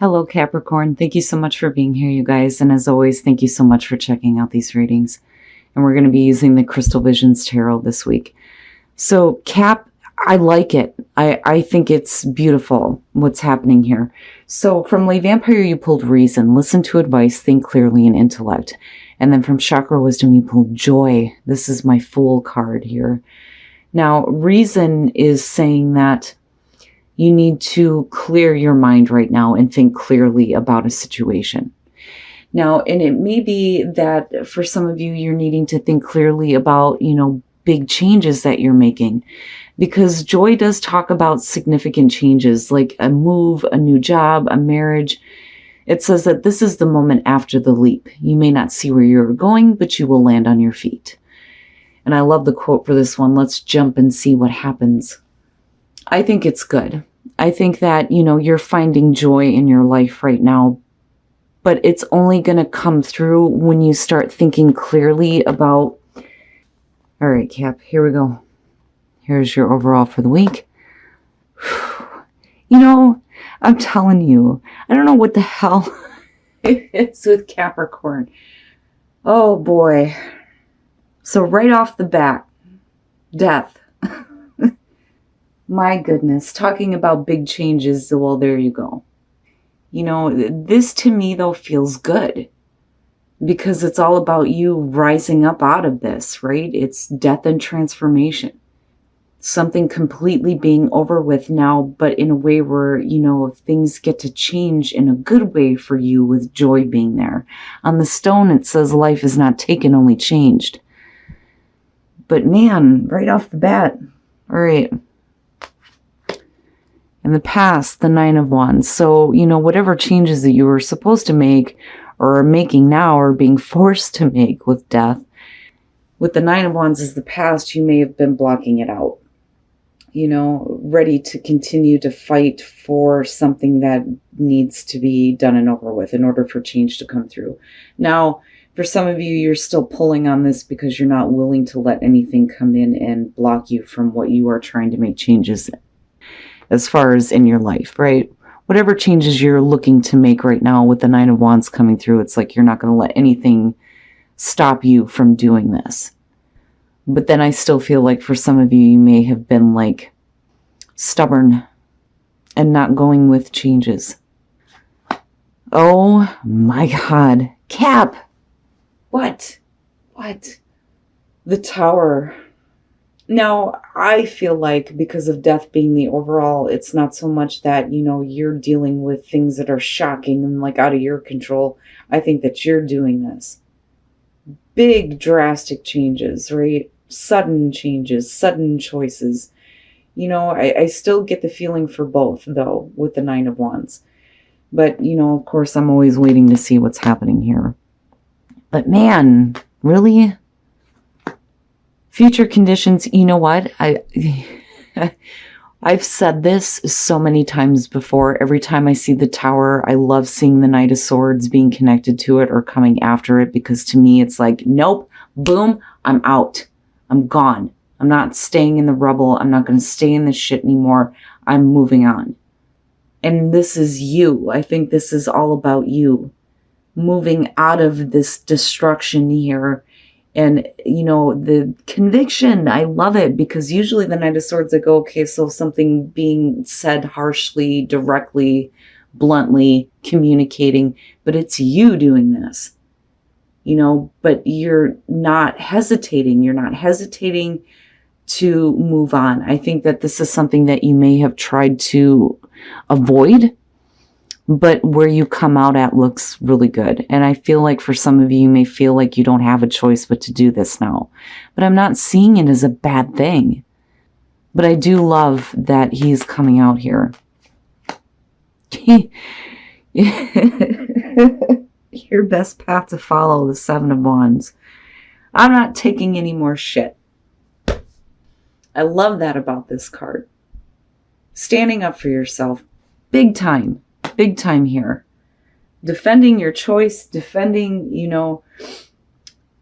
Hello, Capricorn. Thank you so much for being here, you guys. And as always, thank you so much for checking out these readings. And we're going to be using the Crystal Visions Tarot this week. So, Cap, I like it. I think it's beautiful what's happening here. So, from Lay Vampire, you pulled Reason, Listen to Advice, Think Clearly, and Intellect. And then from Chakra Wisdom, you pulled Joy. This is my Fool card here. Now, Reason is saying that you need to clear your mind right now and think clearly about a situation. Now, and it may be that for some of you, you're needing to think clearly about, big changes that you're making. Because Joy does talk about significant changes, like a move, a new job, a marriage. It says that this is the moment after the leap. You may not see where you're going, but you will land on your feet. And I love the quote for this one. Let's jump and see what happens. I think it's good. I think that, you're finding joy in your life right now, but it's only going to come through when you start thinking clearly about, all right, Cap, here we go. Here's your overall for the week. I'm telling you, I don't know what the hell it is with Capricorn. Oh boy. So right off the bat, death. My goodness, talking about big changes, well, there you go. This to me, though, feels good because it's all about you rising up out of this, right? It's death and transformation. Something completely being over with now, but in a way where, things get to change in a good way for you with joy being there. On the stone, it says life is not taken, only changed. But man, right off the bat, all right. In the past, the Nine of Wands. So, whatever changes that you were supposed to make or are making now or being forced to make with death, with the Nine of Wands as the past, you may have been blocking it out. Ready to continue to fight for something that needs to be done and over with in order for change to come through. Now, for some of you, you're still pulling on this because you're not willing to let anything come in and block you from what you are trying to make changes in. As far as in your life, right? Whatever changes you're looking to make right now with the Nine of Wands coming through, it's like you're not going to let anything stop you from doing this. But then I still feel like for some of you, you may have been like stubborn and not going with changes. Oh my God. Cap! What? The Tower. Now, I feel like because of death being the overall, it's not so much that, you're dealing with things that are shocking and like out of your control. I think that you're doing this. Big drastic changes, right? Sudden changes, sudden choices. I still get the feeling for both, though, with the Nine of Wands. But, of course, I'm always waiting to see what's happening here. But man, really? Future conditions, you know what? I've said this so many times before. Every time I see the Tower, I love seeing the Knight of Swords being connected to it or coming after it, because to me it's like, nope, boom, I'm out. I'm gone. I'm not staying in the rubble. I'm not going to stay in this shit anymore. I'm moving on. And this is you. I think this is all about you. Moving out of this destruction here. And, the conviction, I love it, because usually the Knight of Swords, I go, okay, so something being said harshly, directly, bluntly, communicating, but it's you doing this, but you're not hesitating. You're not hesitating to move on. I think that this is something that you may have tried to avoid, but where you come out at looks really good. And I feel like for some of you, you may feel like you don't have a choice but to do this now. But I'm not seeing it as a bad thing. But I do love that he's coming out here. Your best path to follow, the Seven of Wands. I'm not taking any more shit. I love that about this card. Standing up for yourself. Big time. Big time here. Defending your choice, defending,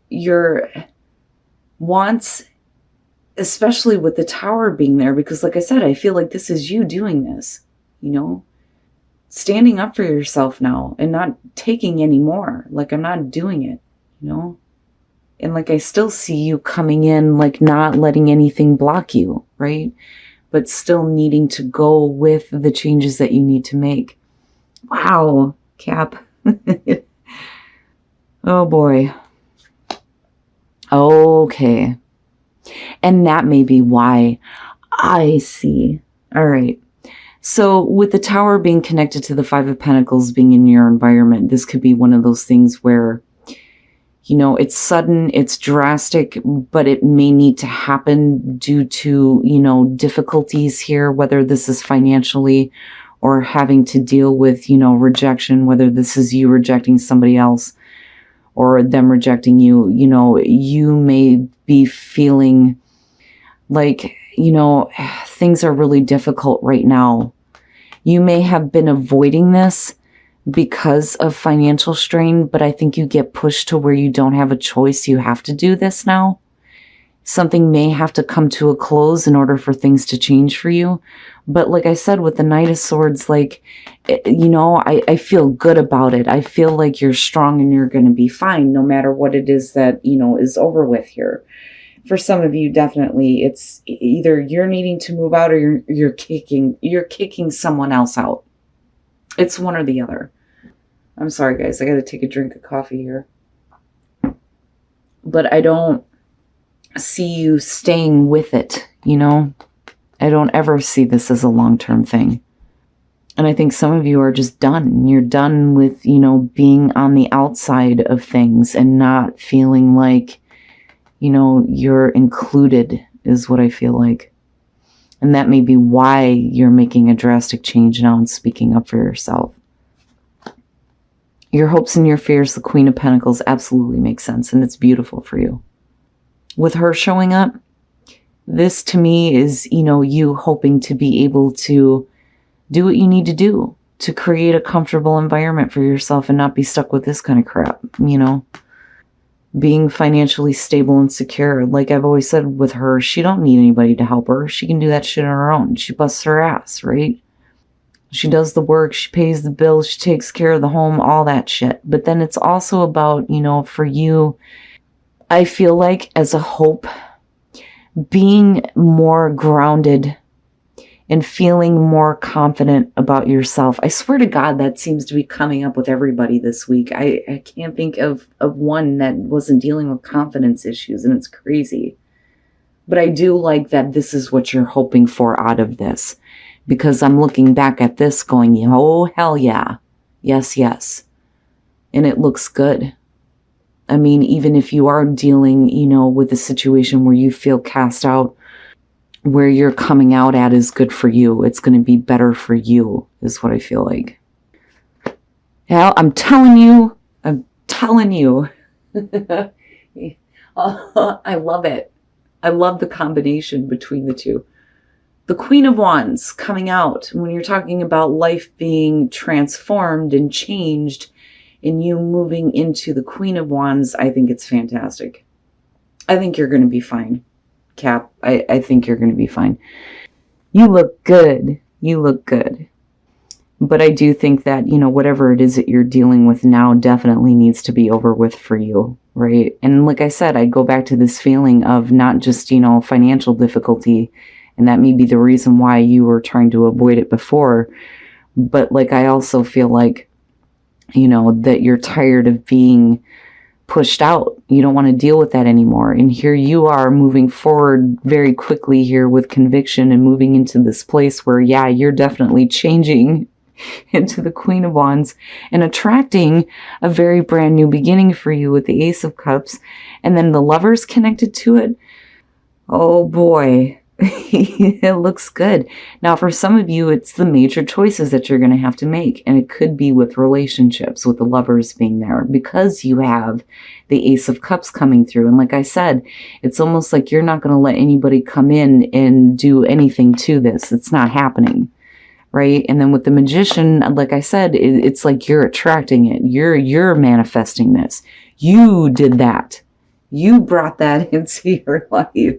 your wants, especially with the Tower being there, because like I said, I feel like this is you doing this, standing up for yourself now and not taking any more. Like, I'm not doing it, you know? And like, I still see you coming in, like not letting anything block you, right? But still needing to go with the changes that you need to make. Wow, Cap. Oh boy. Okay. And that may be why I see. All right. So with the Tower being connected to the Five of Pentacles being in your environment, this could be one of those things where, you know, it's sudden, it's drastic, but it may need to happen due to, you know, difficulties here, whether this is financially or having to deal with, you know, rejection, whether this is you rejecting somebody else or them rejecting you. You know, you may be feeling like, you know, things are really difficult right now. You may have been avoiding this because of financial strain, but I think you get pushed to where you don't have a choice. You have to do this now. Something may have to come to a close in order for things to change for you. But like I said, with the Knight of Swords, like, you know, I feel good about it. I feel like you're strong and you're going to be fine no matter what it is that, you know, is over with here. For some of you, definitely, it's either you're needing to move out or you're kicking someone else out. It's one or the other. I'm sorry, guys. I got to take a drink of coffee here. But I don't see you staying with it, you know? I don't ever see this as a long-term thing. And I think some of you are just done. You're done with, you know, being on the outside of things and not feeling like, you know, you're included is what I feel like. And that may be why you're making a drastic change now and speaking up for yourself. Your hopes and your fears, the Queen of Pentacles, absolutely makes sense. And it's beautiful for you. With her showing up, this to me is, you know, you hoping to be able to do what you need to do to create a comfortable environment for yourself and not be stuck with this kind of crap, you know? Being financially stable and secure. Like I've always said with her, she don't need anybody to help her. She can do that shit on her own. She busts her ass, right? She does the work. She pays the bills. She takes care of the home, all that shit. But then it's also about, you know, for you, I feel like as a hope, being more grounded and feeling more confident about yourself. I swear to God, that seems to be coming up with everybody this week. I can't think of one that wasn't dealing with confidence issues, and it's crazy. But I do like that this is what you're hoping for out of this, because I'm looking back at this going, oh, hell yeah. Yes, yes. And it looks good. I mean, even if you are dealing, you know, with a situation where you feel cast out, where you're coming out at is good for you. It's going to be better for you, is what I feel like. Yeah, I'm telling you. I love it. I love the combination between the two. The Queen of Wands coming out when you're talking about life being transformed and changed and you moving into the Queen of Wands, I think it's fantastic. I think you're going to be fine. Cap, I think you're going to be fine. You look good. You look good. But I do think that, you know, whatever it is that you're dealing with now definitely needs to be over with for you, right? And like I said, I go back to this feeling of not just, you know, financial difficulty, and that may be the reason why you were trying to avoid it before. But like, I also feel like, you know, that you're tired of being pushed out. You don't want to deal with that anymore. And here you are moving forward very quickly here with conviction and moving into this place where, yeah, you're definitely changing into the Queen of Wands and attracting a very brand new beginning for you with the Ace of Cups. And then the Lovers connected to it. Oh boy. It looks good. Now, for some of you, it's the major choices that you're going to have to make. And it could be with relationships, with the Lovers being there, because you have the Ace of Cups coming through. And like I said, it's almost like you're not going to let anybody come in and do anything to this. It's not happening, right? And then with the Magician, like I said, it's like you're attracting it. You're manifesting this. You did that. You brought that into your life.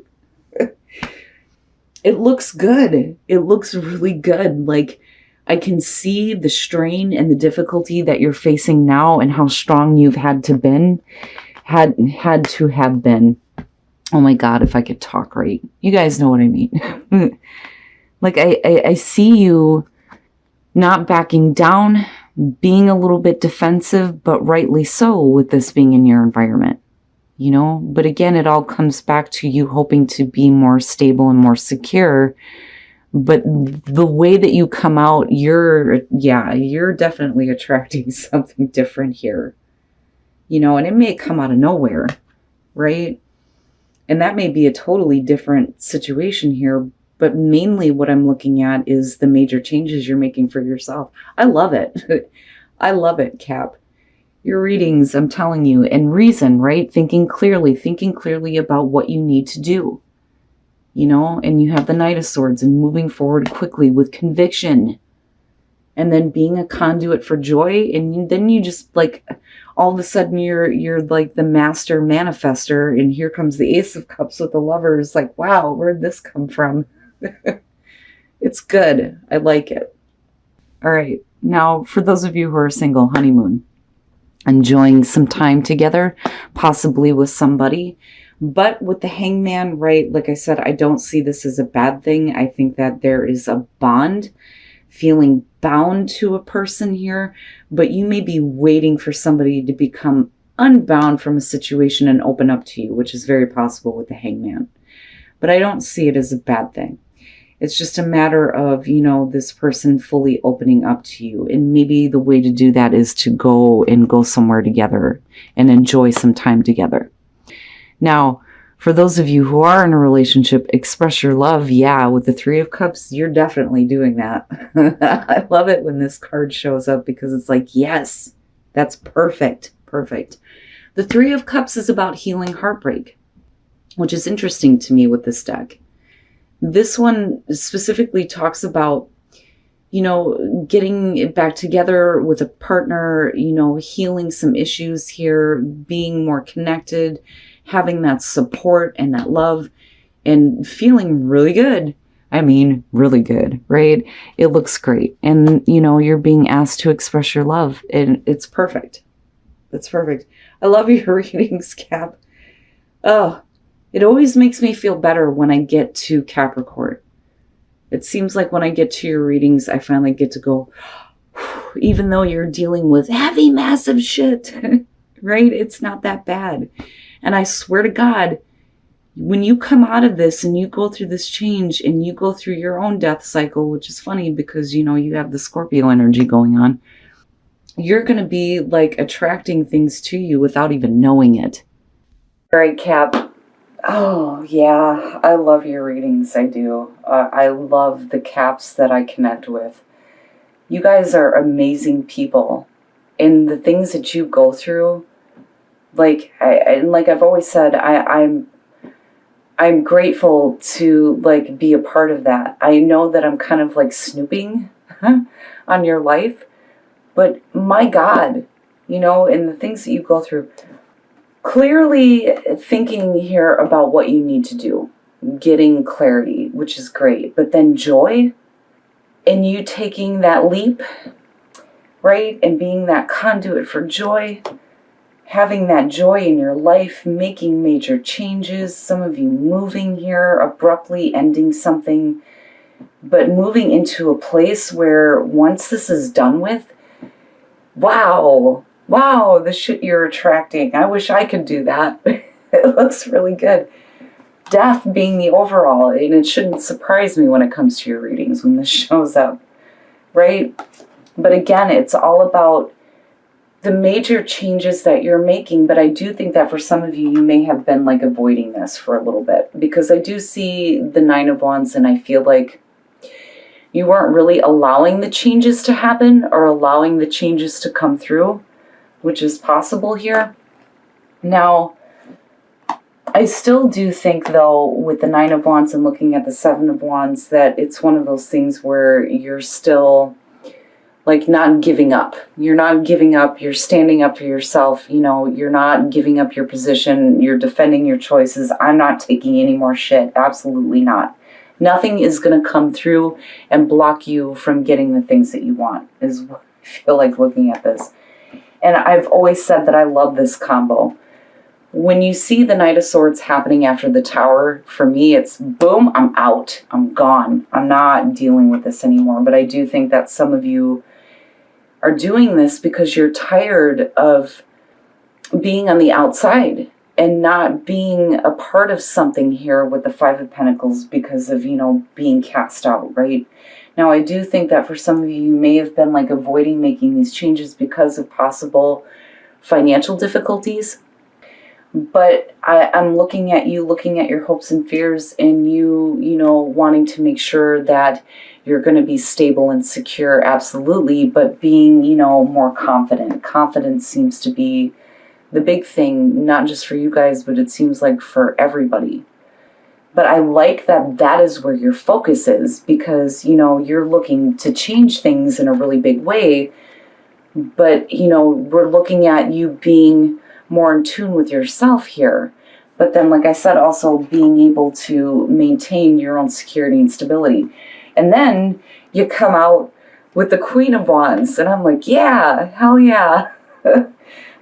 It looks good. It looks really good. Like, I can see the strain and the difficulty that you're facing now and how strong you've had to have been. Oh my God, if I could talk right. You guys know what I mean. Like I see you not backing down, being a little bit defensive, but rightly so with this being in your environment, you know? But again, it all comes back to you hoping to be more stable and more secure. But the way that you come out, you're definitely attracting something different here, you know, and it may come out of nowhere, right? And that may be a totally different situation here. But mainly what I'm looking at is the major changes you're making for yourself. I love it. I love it, Cap. Your readings, I'm telling you, and reason, right? Thinking clearly about what you need to do. You know, and you have the Knight of Swords and moving forward quickly with conviction. And then being a conduit for joy. And then you just like, all of a sudden you're like the master manifester. And here comes the Ace of Cups with the Lovers. Like, wow, where'd this come from? It's good. I like it. All right. Now, for those of you who are single, honeymoon, enjoying some time together, possibly with somebody. But with the Hangman, right, like I said, I don't see this as a bad thing. I think that there is a bond, feeling bound to a person here, but you may be waiting for somebody to become unbound from a situation and open up to you, which is very possible with the Hangman. But I don't see it as a bad thing. It's just a matter of, you know, this person fully opening up to you. And maybe the way to do that is to go somewhere together and enjoy some time together. Now, for those of you who are in a relationship, express your love. Yeah, with the Three of Cups, you're definitely doing that. I love it when this card shows up because it's like, yes, that's perfect. Perfect. The Three of Cups is about healing heartbreak, which is interesting to me with this deck. This one specifically talks about, you know, getting it back together with a partner, you know, healing some issues here, being more connected, having that support and that love and feeling really good. I mean, really good, right? It looks great. And, you know, you're being asked to express your love and it's perfect. It's perfect. I love your readings, Cap. Oh, it always makes me feel better when I get to Capricorn. It seems like when I get to your readings, I finally get to go, even though you're dealing with heavy, massive shit, right? It's not that bad. And I swear to God, when you come out of this and you go through this change and you go through your own death cycle, which is funny because, you know, you have the Scorpio energy going on, you're going to be like attracting things to you without even knowing it. All right, Cap. Oh, yeah. I love your readings. I do. I love the Caps that I connect with. You guys are amazing people. And the things that you go through, like I've always said, I'm grateful to like be a part of that. I know that I'm kind of like snooping on your life, but my God, you know, and the things that you go through, clearly thinking here about what you need to do, getting clarity, which is great, but then joy and you taking that leap, right? And being that conduit for joy, having that joy in your life, making major changes, some of you moving here, abruptly ending something, but moving into a place where once this is done with, wow, the shit you're attracting. I wish I could do that. It looks really good. Death being the overall, and it shouldn't surprise me when it comes to your readings when this shows up, right? But again, it's all about the major changes that you're making, but I do think that for some of you, you may have been like avoiding this for a little bit because I do see the Nine of Wands and I feel like you weren't really allowing the changes to happen or allowing the changes to come through, which is possible here. Now, I still do think though, with the Nine of Wands and looking at the Seven of Wands, that it's one of those things where you're still like not giving up. You're not giving up. You're standing up for yourself. You know, you're not giving up your position. You're defending your choices. I'm not taking any more shit. Absolutely not. Nothing is going to come through and block you from getting the things that you want, is what I feel like looking at this. And I've always said that I love this combo. When you see the Knight of Swords happening after the Tower, for me, it's boom, I'm out. I'm gone. I'm not dealing with this anymore. But I do think that some of you are doing this because you're tired of being on the outside and not being a part of something here with the Five of Pentacles because of, being cast out, right? Now, I do think that for some of you, you may have been like avoiding making these changes because of possible financial difficulties. But I'm looking at you, looking at your hopes and fears, and you wanting to make sure that you're going to be stable and secure, absolutely, but being, more confident. Confidence seems to be the big thing, not just for you guys, but it seems like for everybody. But I like that that is where your focus is because, you're looking to change things in a really big way. But, we're looking at you being more in tune with yourself here. But then, like I said, also being able to maintain your own security and stability. And then you come out with the Queen of Wands. And I'm like, yeah, hell yeah.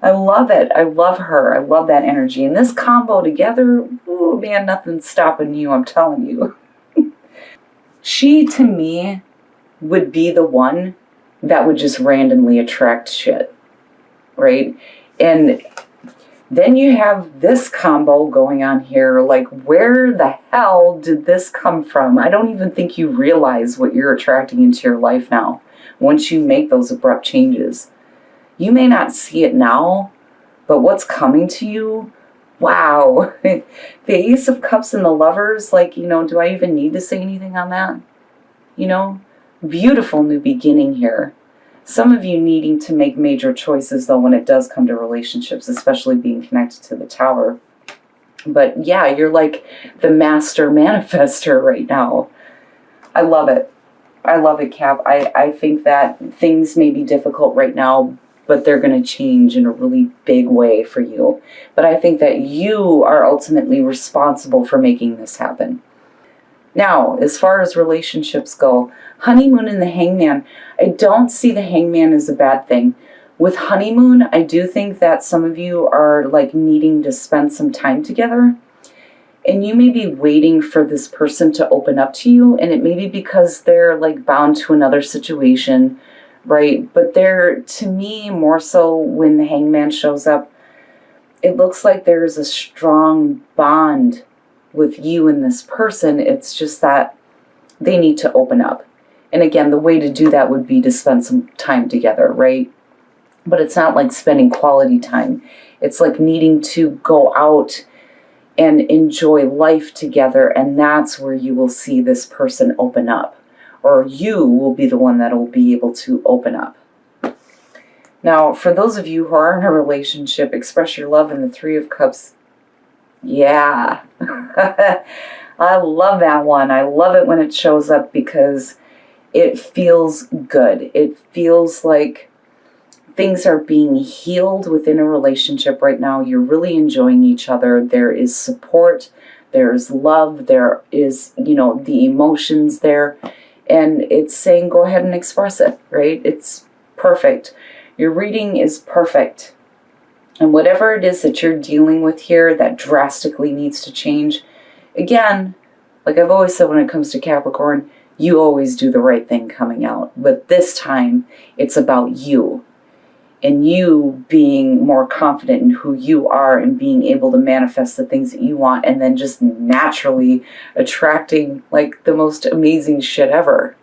I love it. I love her. I love that energy. And this combo together, ooh, man, nothing's stopping you, I'm telling you. She, to me, would be the one that would just randomly attract shit, right? And then you have this combo going on here. Like, where the hell did this come from? I don't even think you realize what you're attracting into your life now once you make those abrupt changes. You may not see it now, but what's coming to you, wow. The Ace of Cups and the Lovers, like, do I even need to say anything on that? Beautiful new beginning here. Some of you needing to make major choices, though, when it does come to relationships, especially being connected to the Tower. But yeah, you're like the master manifester right now. I love it. I love it, Cap. I think that things may be difficult right now, but they're going to change in a really big way for you. But I think that you are ultimately responsible for making this happen. Now, as far as relationships go, honeymoon and the Hangman, I don't see the Hangman as a bad thing. With honeymoon, I do think that some of you are like needing to spend some time together. And you may be waiting for this person to open up to you. And it may be because they're like bound to another situation, right? But they're, to me, more so when the Hangman shows up, it looks like there's a strong bond with you and this person. It's just that they need to open up. And again, the way to do that would be to spend some time together, right? But it's not like spending quality time. It's like needing to go out and enjoy life together. And that's where you will see this person open up. Or you will be the one that will be able to open up. Now, for those of you who are in a relationship, express your love in the Three of Cups. Yeah. I love that one. I love it when it shows up because it feels good. It feels like things are being healed within a relationship right now. You're really enjoying each other. There is support. There's love. There is, the emotions there. And it's saying, go ahead and express it, right? It's perfect. Your reading is perfect. And whatever it is that you're dealing with here that drastically needs to change, again, like I've always said when it comes to Capricorn, you always do the right thing coming out. But this time, it's about you. And you being more confident in who you are and being able to manifest the things that you want and then just naturally attracting like the most amazing shit ever.